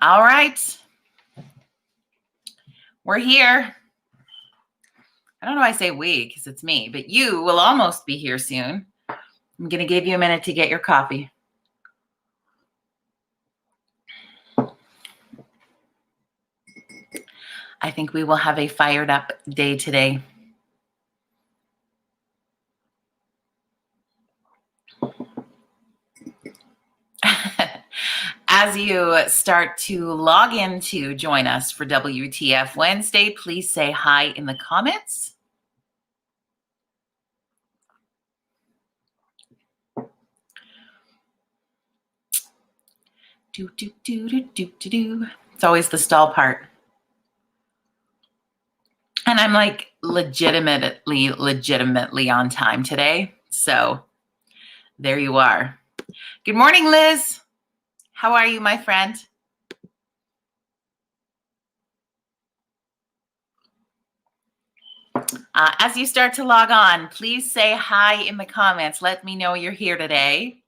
All right. We're here. I don't know why I say we because it's me, but you will almost be here soon. I'm going to give you a minute to get your coffee. I think we will have a fired up day today. As you start to log in to join us for WTF Wednesday, please say hi in the comments. It's always the stall part. And I'm like legitimately on time today. So there you are. Good morning, Liz. How are you, my friend? As you start to log on, please say hi in the comments. Let me know you're here today.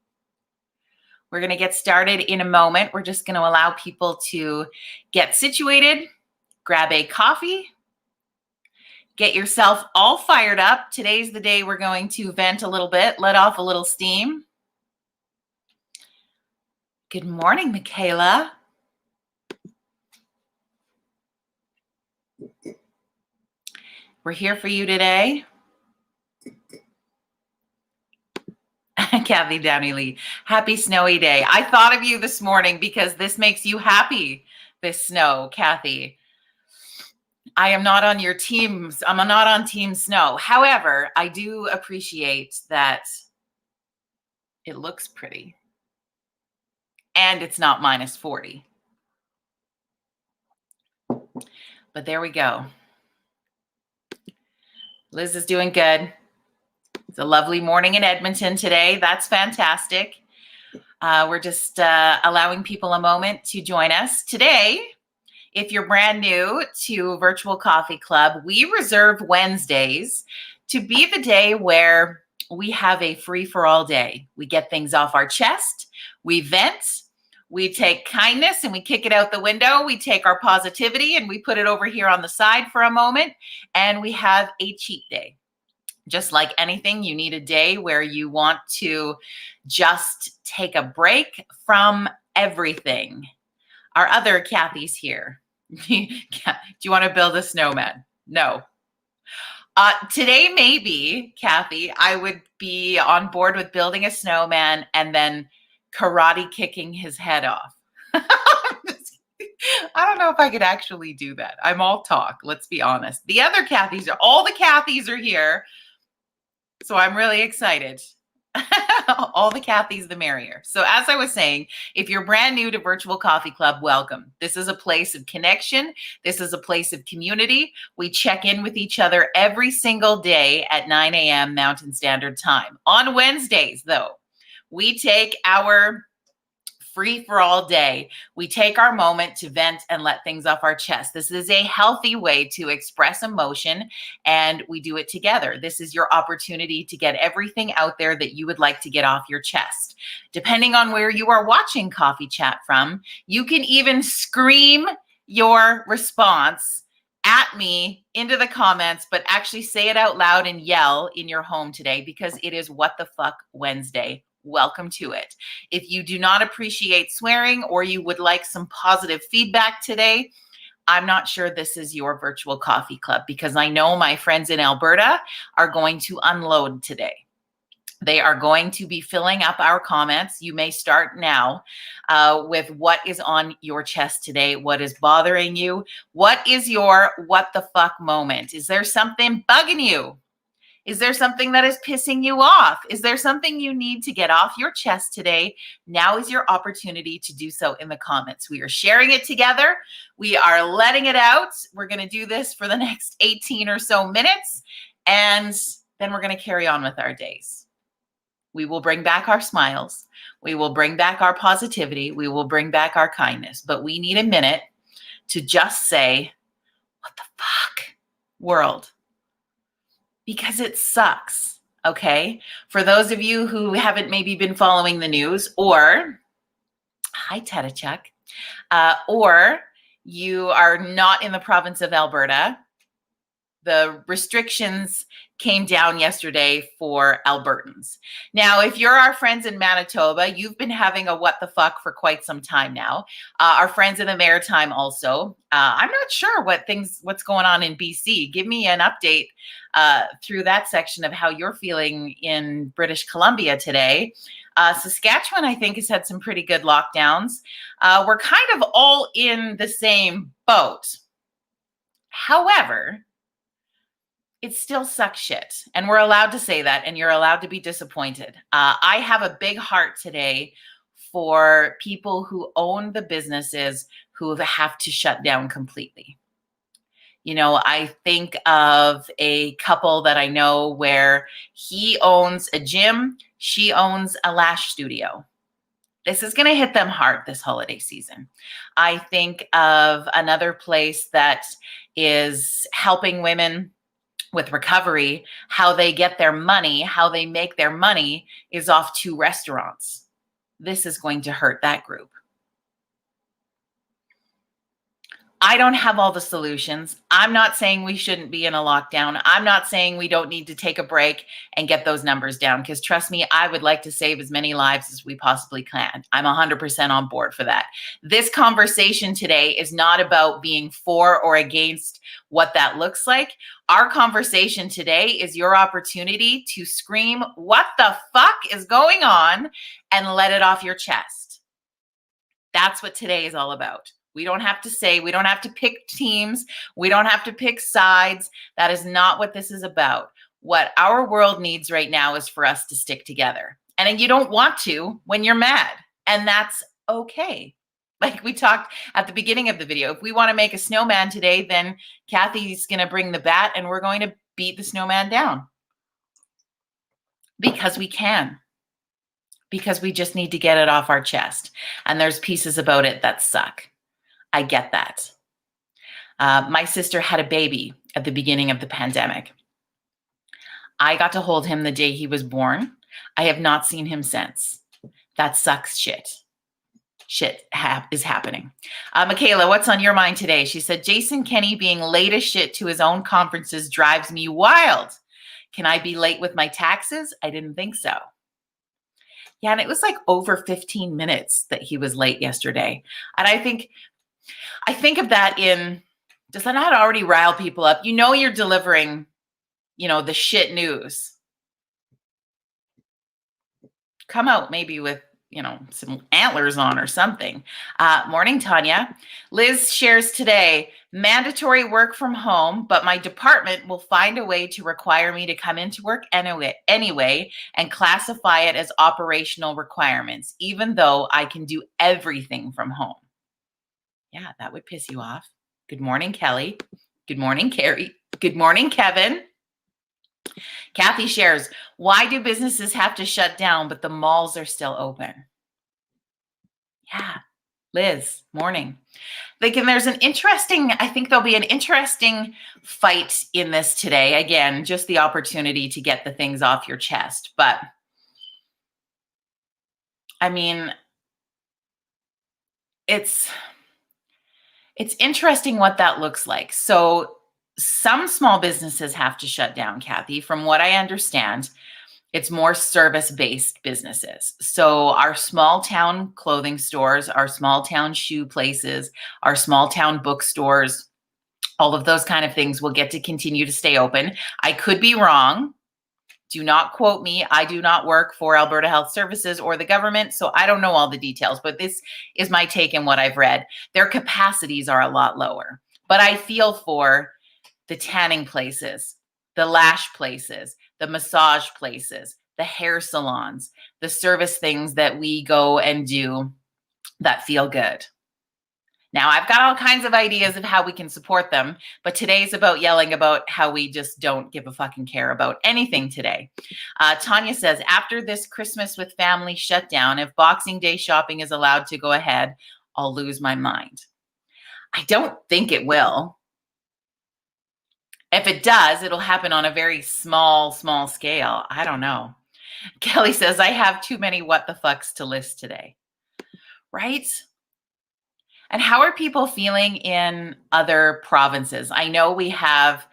We're going to get started in a moment. We're just going to allow people to get situated, grab a coffee, get yourself all fired up. Today's the day we're going to vent a little bit, let off a little steam. Good morning, Michaela. We're here for you today. Kathy Downey Lee, happy snowy day. I thought of you this morning because this makes you happy, this snow, Kathy. I am not on your teams. I'm not on Team Snow. However, I do appreciate that it looks pretty and it's not minus 40. But there we go. Liz is doing good. It's a lovely morning in Edmonton today. That's fantastic. We're just allowing people a moment to join us today. If you're brand new to Virtual Coffee Club, we reserve Wednesdays to be the day where we have a free-for-all day. We get things off our chest, we vent, we take kindness and we kick it out the window. We take our positivity and we put it over here on the side for a moment, and we have a cheat day. Just like anything, you need a day where you want to just take a break from everything. Our other Kathy's here. Do you want to build a snowman? No. Today, maybe, Kathy, I would be on board with building a snowman and then karate kicking his head off. I don't know if I could actually do that. I'm all talk, let's be honest. The other Kathys, all the Kathys are here. So I'm really excited. All the Kathys, the merrier. So as I was saying, if you're brand new to Virtual Coffee Club, welcome. This is a place of connection. This is a place of community. We check in with each other every single day at 9 a.m. Mountain Standard Time. On Wednesdays, though, we take our free-for-all day. We take our moment to vent and let things off our chest. This is a healthy way to express emotion, and we do it together. This is your opportunity to get everything out there that you would like to get off your chest. Depending on where you are watching Coffee Chat from, you can even scream your response at me into the comments, but actually say it out loud and yell in your home today, because it is What the Fuck Wednesday. Welcome to it. If you do not appreciate swearing or you would like some positive feedback today, I'm not sure this is your Virtual Coffee Club, because I know my friends in Alberta are going to unload today. They are going to be filling up our comments. You may start now with what is on your chest today. What is bothering you? What is your what the fuck moment? Is there something bugging you? Is there something that is pissing you off? Is there something you need to get off your chest today? Now is your opportunity to do so in the comments. We are sharing it together. We are letting it out. We're going to do this for the next 18 or so minutes, and then we're going to carry on with our days. We will bring back our smiles. We will bring back our positivity. We will bring back our kindness. But we need a minute to just say, what the fuck, world? Because it sucks, okay? For those of you who haven't maybe been following the news, or, hi, Tedachuk, Or you are not in the province of Alberta. The restrictions came down yesterday for Albertans. Now, if you're our friends in Manitoba, you've been having a what the fuck for quite some time now. Our friends in the Maritime also. I'm not sure what's going on in BC. Give me an update through that section of how you're feeling in British Columbia today. Saskatchewan, I think, has had some pretty good lockdowns. We're kind of all in the same boat. However, it still sucks shit. And we're allowed to say that, and you're allowed to be disappointed. I have a big heart today for people who own the businesses who have to shut down completely. You know, I think of a couple that I know where he owns a gym, she owns a lash studio. This is going to hit them hard this holiday season. I think of another place that is helping women with recovery. How they get their money, how they make their money is off to restaurants. This is going to hurt that group. I don't have all the solutions. I'm not saying we shouldn't be in a lockdown. I'm not saying we don't need to take a break and get those numbers down, because trust me, I would like to save as many lives as we possibly can. I'm 100% on board for that. This conversation today is not about being for or against what that looks like. Our conversation today is your opportunity to scream, "What the fuck is going on?" and let it off your chest. That's what today is all about. We don't have to say, we don't have to pick teams. We don't have to pick sides. That is not what this is about. What our world needs right now is for us to stick together. And you don't want to when you're mad. And that's okay. Like we talked at the beginning of the video, if we want to make a snowman today, then Kathy's going to bring the bat and we're going to beat the snowman down. Because we can. Because we just need to get it off our chest. And there's pieces about it that suck. I get that. My sister had a baby at the beginning of the pandemic. I got to hold him the day he was born. I have not seen him since. That sucks shit. Shit is happening. Michaela, what's on your mind today? She said, Jason Kenney being late as shit to his own conferences drives me wild. Can I be late with my taxes? I didn't think so. Yeah, and it was like over 15 minutes that he was late yesterday. And I think of that in, does that not already rile people up? You know you're delivering, the shit news. Come out maybe with, some antlers on or something. Morning, Tanya. Liz shares today, mandatory work from home, but my department will find a way to require me to come into work anyway and classify it as operational requirements, even though I can do everything from home. Yeah, that would piss you off. Good morning, Kelly. Good morning, Carrie. Good morning, Kevin. Kathy shares, why do businesses have to shut down, but the malls are still open? Yeah, Liz, morning. I think there'll be an interesting fight in this today. Again, just the opportunity to get the things off your chest. But I mean, it's interesting what that looks like. So some small businesses have to shut down, Kathy. From what I understand, it's more service-based businesses. So our small town clothing stores, our small town shoe places, our small town bookstores, all of those kind of things will get to continue to stay open. I could be wrong. Do not quote me. I do not work for Alberta Health Services or the government, so I don't know all the details, but this is my take and what I've read. Their capacities are a lot lower, but I feel for the tanning places, the lash places, the massage places, the hair salons, the service things that we go and do that feel good. Now, I've got all kinds of ideas of how we can support them, but today's about yelling about how we just don't give a fucking care about anything today. Tanya says, after this Christmas with family shutdown, if Boxing Day shopping is allowed to go ahead, I'll lose my mind. I don't think it will. If it does, it'll happen on a very small scale. I don't know. Kelly says, I have too many what the fucks to list today. Right? And how are people feeling in other provinces? I know we have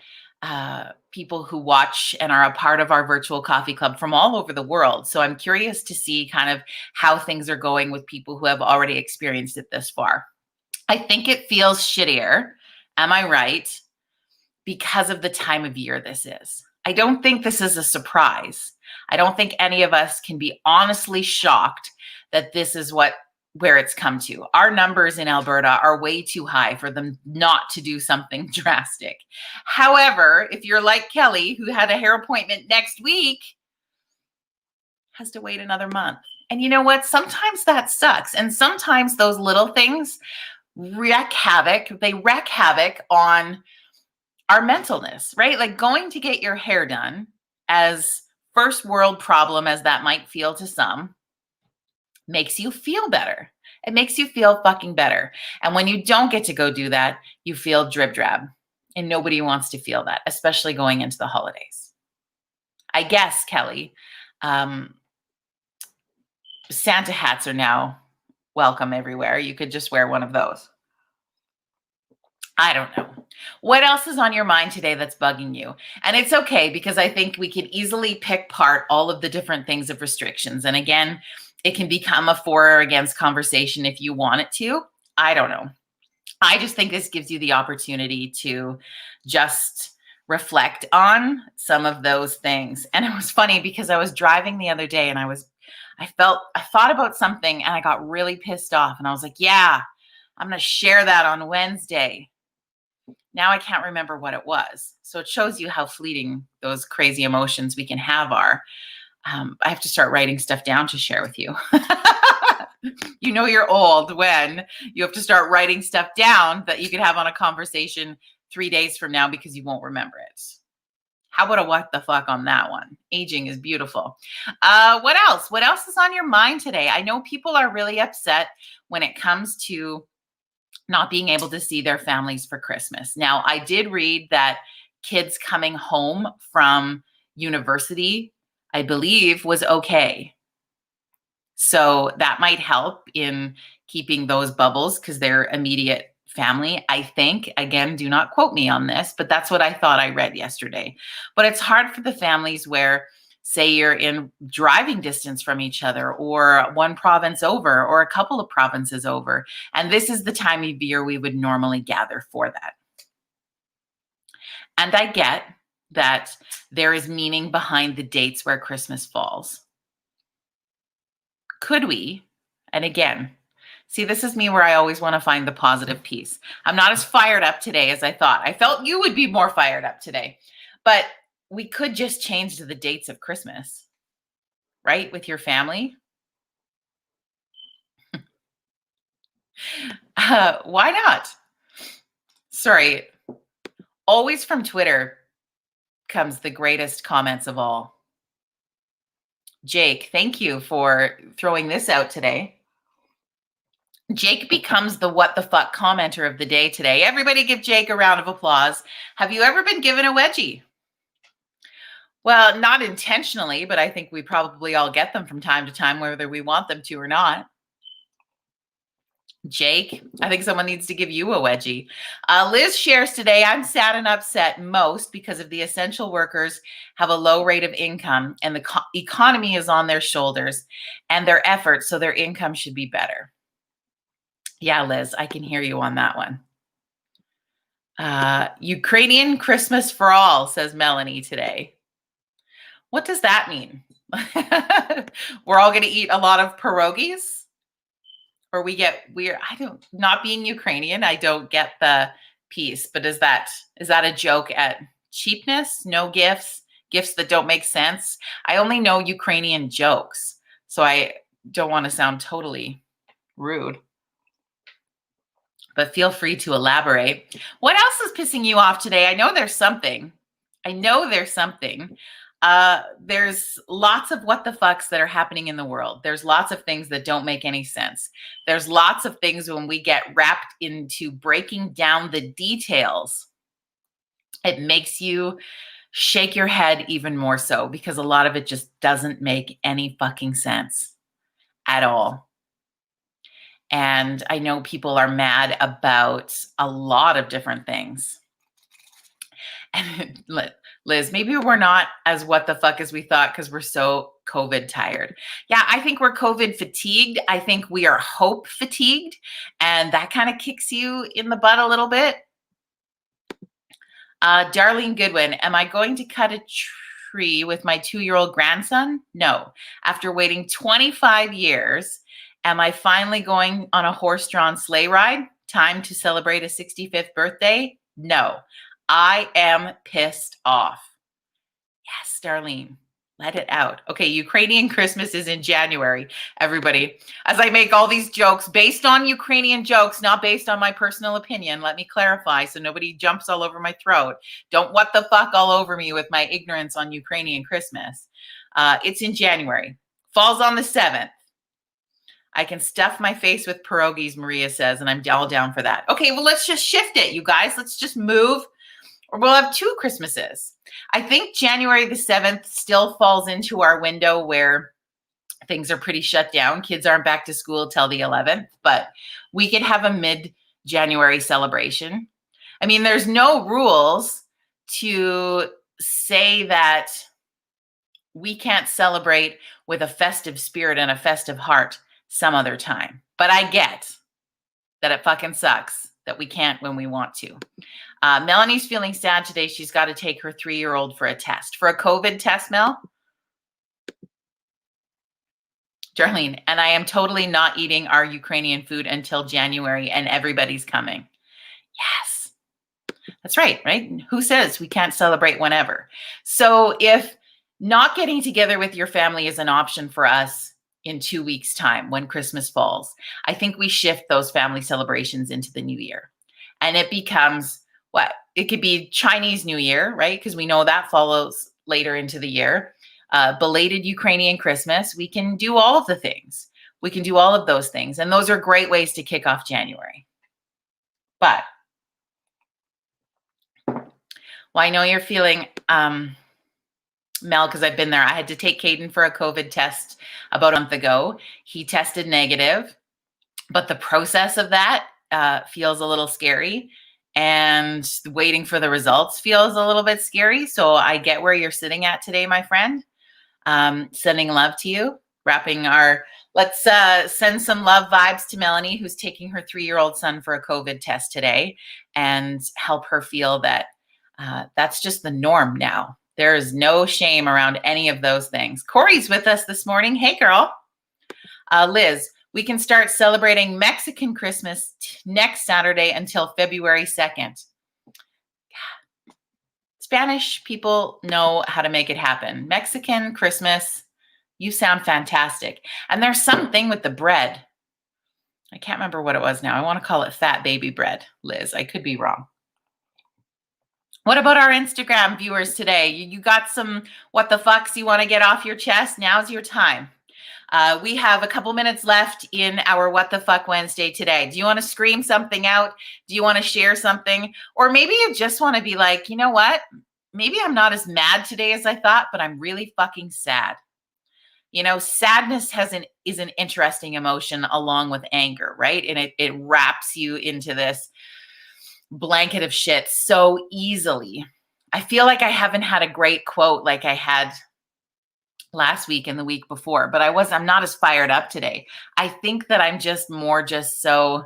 people who watch and are a part of our virtual coffee club from all over the world. So I'm curious to see kind of how things are going with people who have already experienced it this far. I think it feels shittier. Am I right? Because of the time of year this is. I don't think this is a surprise. I don't think any of us can be honestly shocked that this is where it's come to. Our numbers in Alberta are way too high for them not to do something drastic. However, if you're like Kelly, who had a hair appointment next week, has to wait another month. And you know what? Sometimes that sucks. And sometimes those little things wreak havoc. They wreak havoc on our mentalness, right? Like going to get your hair done, as first world problem as that might feel to some, makes you feel better. It makes you feel fucking better. And when you don't get to go do that, you feel drib drab. And nobody wants to feel that, especially going into the holidays. I guess, Kelly, Santa hats are now welcome everywhere. You could just wear one of those. I don't know. What else is on your mind today that's bugging you? And it's okay, because I think we can easily pick apart all of the different things of restrictions. And again, it can become a for or against conversation if you want it to. I don't know. I just think this gives you the opportunity to just reflect on some of those things. And it was funny because I was driving the other day and I thought about something and I got really pissed off. And I was like, yeah, I'm going to share that on Wednesday. Now I can't remember what it was. So it shows you how fleeting those crazy emotions we can have are. I have to start writing stuff down to share with you. You know you're old when you have to start writing stuff down that you could have on a conversation 3 days from now because you won't remember it. How about a what the fuck on that one? Aging is beautiful. What else? What else is on your mind today? I know people are really upset when it comes to not being able to see their families for Christmas. Now, I did read that kids coming home from university, I believe, was okay. So that might help in keeping those bubbles because they're immediate family, I think. Again, do not quote me on this, but that's what I thought I read yesterday. But it's hard for the families where, say, you're in driving distance from each other, or one province over, or a couple of provinces over. And this is the time of year we would normally gather for that. And I get that there is meaning behind the dates where Christmas falls. Could we, and again, see, this is me where I always want to find the positive piece. I'm not as fired up today as I thought. I felt you would be more fired up today. But we could just change the dates of Christmas, right? With your family. Why not? Sorry. Always from Twitter comes the greatest comments of all. Jake, thank you for throwing this out today. Jake becomes the what the fuck commenter of the day today. Everybody give Jake a round of applause. Have you ever been given a wedgie? Well, not intentionally, but I think we probably all get them from time to time, whether we want them to or not. Jake, I think someone needs to give you a wedgie. Liz shares today, I'm sad and upset most because of the essential workers have a low rate of income and the economy is on their shoulders and their efforts, so their income should be better. Yeah, Liz, I can hear you on that one. Ukrainian Christmas for all, says Melanie today. What does that mean? We're all going to eat a lot of pierogies? Or we get weird. Not being Ukrainian, I don't get the piece, but is that a joke at cheapness? No gifts that don't make sense. I only know Ukrainian jokes, so I don't want to sound totally rude, but feel free to elaborate. What else is pissing you off today? I know there's something. There's lots of what the fucks that are happening in the world. There's lots of things that don't make any sense. There's lots of things when we get wrapped into breaking down the details, it makes you shake your head even more so, because a lot of it just doesn't make any fucking sense at all. And I know people are mad about a lot of different things. And Liz, maybe we're not as what the fuck as we thought because we're so COVID tired. Yeah, I think we're COVID fatigued. I think we are hope fatigued. And that kind of kicks you in the butt a little bit. Darlene Goodwin, am I going to cut a tree with my 2-year-old grandson? No. After waiting 25 years, am I finally going on a horse-drawn sleigh ride? Time to celebrate a 65th birthday? No. I am pissed off. Yes, Darlene, let it out. Okay, Ukrainian Christmas is in January, everybody. As I make all these jokes based on Ukrainian jokes, not based on my personal opinion, let me clarify so nobody jumps all over my throat. Don't what the fuck all over me with my ignorance on Ukrainian Christmas. It's in January. Falls on the 7th. I can stuff my face with pierogies, Maria says, and I'm all down for that. Okay, well, let's just shift it, you guys. Let's just move, or we'll have 2 Christmases. I think January the 7th still falls into our window where things are pretty shut down. Kids aren't back to school till the 11th, but we could have a mid-January celebration. I mean, there's no rules to say that we can't celebrate with a festive spirit and a festive heart some other time. But I get that it fucking sucks that we can't when we want to. Melanie's feeling sad today. She's got to take her 3-year-old for a test. For a COVID test, Mel? Darlene, and I am totally not eating our Ukrainian food until January, and everybody's coming. Yes, that's right? Who says we can't celebrate whenever? So if not getting together with your family is an option for us in 2 weeks' time when Christmas falls, I think we shift those family celebrations into the new year. And it becomes what? It could be Chinese New Year, right? Because we know that follows later into the year. Belated Ukrainian Christmas. We can do all of the things. We can do all of those things. And those are great ways to kick off January. But, well, I know you're feeling, Mel, because I've been there. I had to take Caden for a COVID test about a month ago. He tested negative, but the process of that feels a little scary. And waiting for the results feels a little bit scary. So I get where you're sitting at today, my friend. Sending love to you. Let's send some love vibes to Melanie, who's taking her 3-year-old son for a COVID test today, and help her feel that that's just the norm now. There is no shame around any of those things. Corey's with us this morning. Hey, girl. Liz, we can start celebrating Mexican Christmas next Saturday until February 2nd. Spanish people know how to make it happen. Mexican Christmas, you sound fantastic. And there's something with the bread. I can't remember what it was now. I want to call it fat baby bread, Liz. I could be wrong. What about our Instagram viewers today? You got some what the fucks you want to get off your chest? Now's your time. We have a couple minutes left in our What the Fuck Wednesday today. Do you want to scream something out? Do you want to share something? Or maybe you just want to be like, you know what? Maybe I'm not as mad today as I thought, but I'm really fucking sad. You know, sadness is an interesting emotion along with anger, right? And it wraps you into this blanket of shit so easily. I feel like I haven't had a great quote like I had last week and the week before, but I'm not as fired up today. I think that I'm just so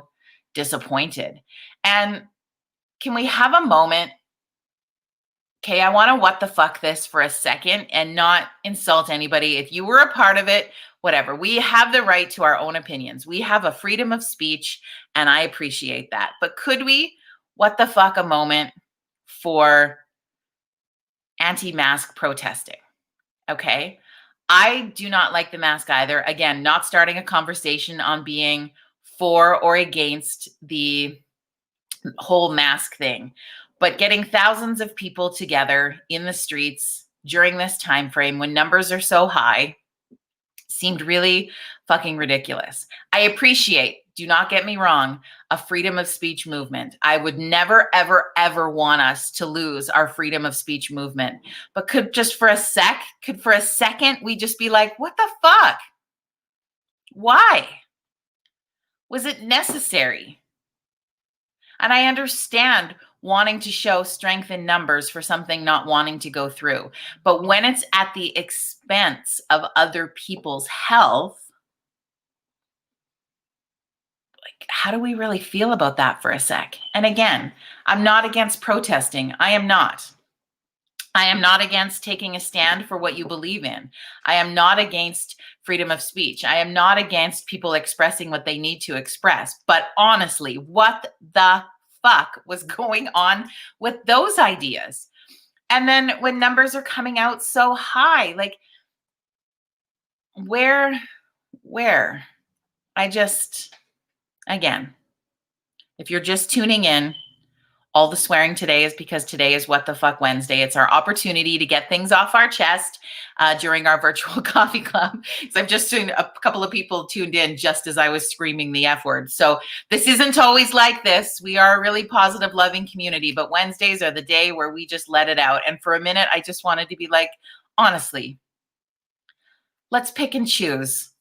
disappointed. And can we have a moment? Okay, I want to what the fuck this for a second and not insult anybody. If you were a part of it, whatever. We have the right to our own opinions. We have a freedom of speech, and I appreciate that. But could we what the fuck a moment for anti-mask protesting? Okay. I do not like the mask either. Again, not starting a conversation on being for or against the whole mask thing, but getting thousands of people together in the streets during this time frame when numbers are so high seemed really fucking ridiculous. I appreciate, do not get me wrong, a freedom of speech movement. I would never, ever, ever want us to lose our freedom of speech movement. But could for a second, we just be like, what the fuck? Why? Was it necessary? And I understand wanting to show strength in numbers for something not wanting to go through. But when it's at the expense of other people's health, like, how do we really feel about that for a sec? And again, I'm not against protesting. I am not. I am not against taking a stand for what you believe in. I am not against freedom of speech. I am not against people expressing what they need to express. But honestly, what the fuck was going on with those ideas? And then when numbers are coming out so high, like where? I just, again, if you're just tuning in, all the swearing today is because today is What the Fuck Wednesday. It's our opportunity to get things off our chest during our virtual coffee club. So I've just seen a couple of people tuned in just as I was screaming the F word. So this isn't always like this. We are a really positive, loving community, but Wednesdays are the day where we just let it out. And for a minute, I just wanted to be like, honestly, let's pick and choose.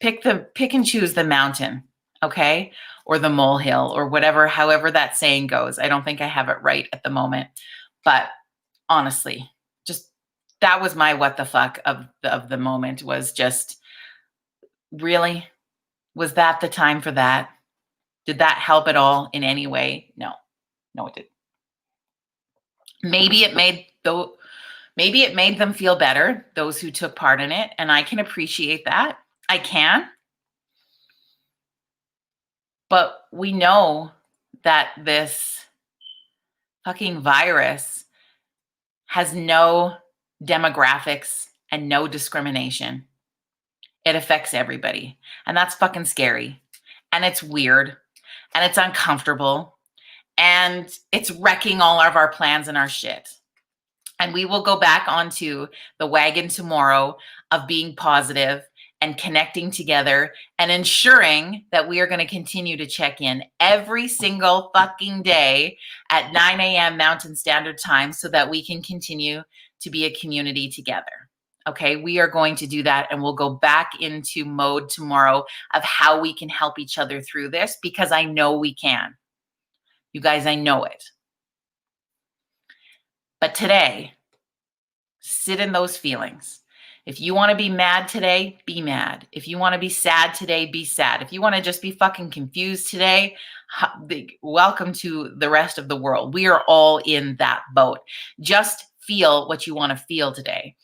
Pick and choose the mountain, okay? Or the molehill, or whatever, however that saying goes. I don't think I have it right at the moment. But honestly, just that was my what the fuck of the moment, was just, really? Was that the time for that? Did that help at all in any way? No, it didn't. Maybe it made them feel better, those who took part in it, and I can appreciate that. I can. But we know that this fucking virus has no demographics and no discrimination. It affects everybody. And that's fucking scary. And it's weird. And it's uncomfortable. And it's wrecking all of our plans and our shit. And we will go back onto the wagon tomorrow of being positive and connecting together and ensuring that we are going to continue to check in every single fucking day at 9 a.m. Mountain Standard Time so that we can continue to be a community together. Okay, we are going to do that, and we'll go back into mode tomorrow of how we can help each other through this, because I know we can. You guys, I know it. But today, sit in those feelings. If you want to be mad today, be mad. If you want to be sad today, be sad. If you want to just be fucking confused today, welcome to the rest of the world. We are all in that boat. Just feel what you want to feel today.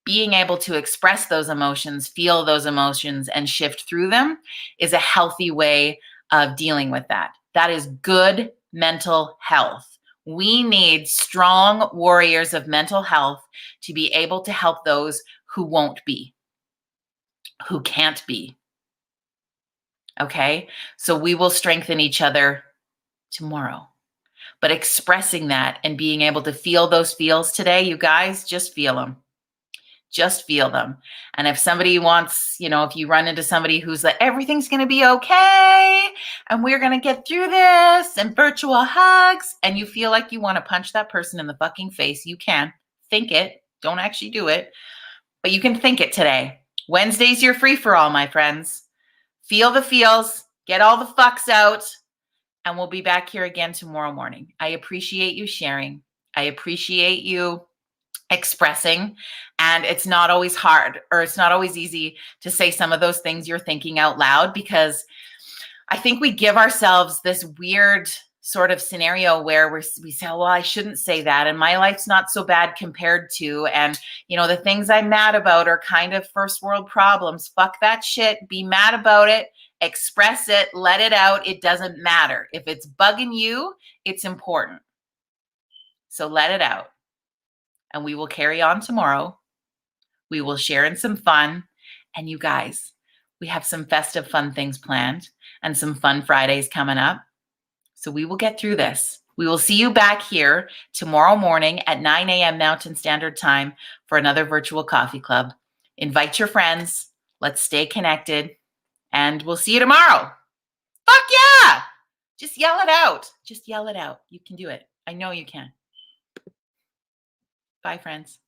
Being able to express those emotions, feel those emotions, and shift through them is a healthy way of dealing with that. That is good mental health. We need strong warriors of mental health to be able to help those who won't be, who can't be. Okay? So we will strengthen each other tomorrow. But expressing that and being able to feel those feels today, you guys, just feel them. Just feel them. And if somebody wants, if you run into somebody who's like, everything's going to be okay, and we're going to get through this, and virtual hugs, and you feel like you want to punch that person in the fucking face, you can. Think it. Don't actually do it. But you can think it today. Wednesday's your free for all, my friends. Feel the feels. Get all the fucks out. And we'll be back here again tomorrow morning. I appreciate you sharing. I appreciate you expressing, and it's not always hard, or it's not always easy to say some of those things you're thinking out loud, because I think we give ourselves this weird sort of scenario where we say, well, I shouldn't say that, and my life's not so bad compared to, and the things I'm mad about are kind of first world problems. Fuck that shit. Be mad about it. Express it. Let it out. It doesn't matter. If it's bugging you, it's important. So let it out. And we will carry on tomorrow. We will share in some fun. And you guys, we have some festive fun things planned and some fun Fridays coming up. So we will get through this. We will see you back here tomorrow morning at 9 a.m. Mountain Standard Time for another virtual coffee club. Invite your friends. Let's stay connected. And we'll see you tomorrow. Fuck yeah! Just yell it out. Just yell it out. You can do it. I know you can. Bye, friends.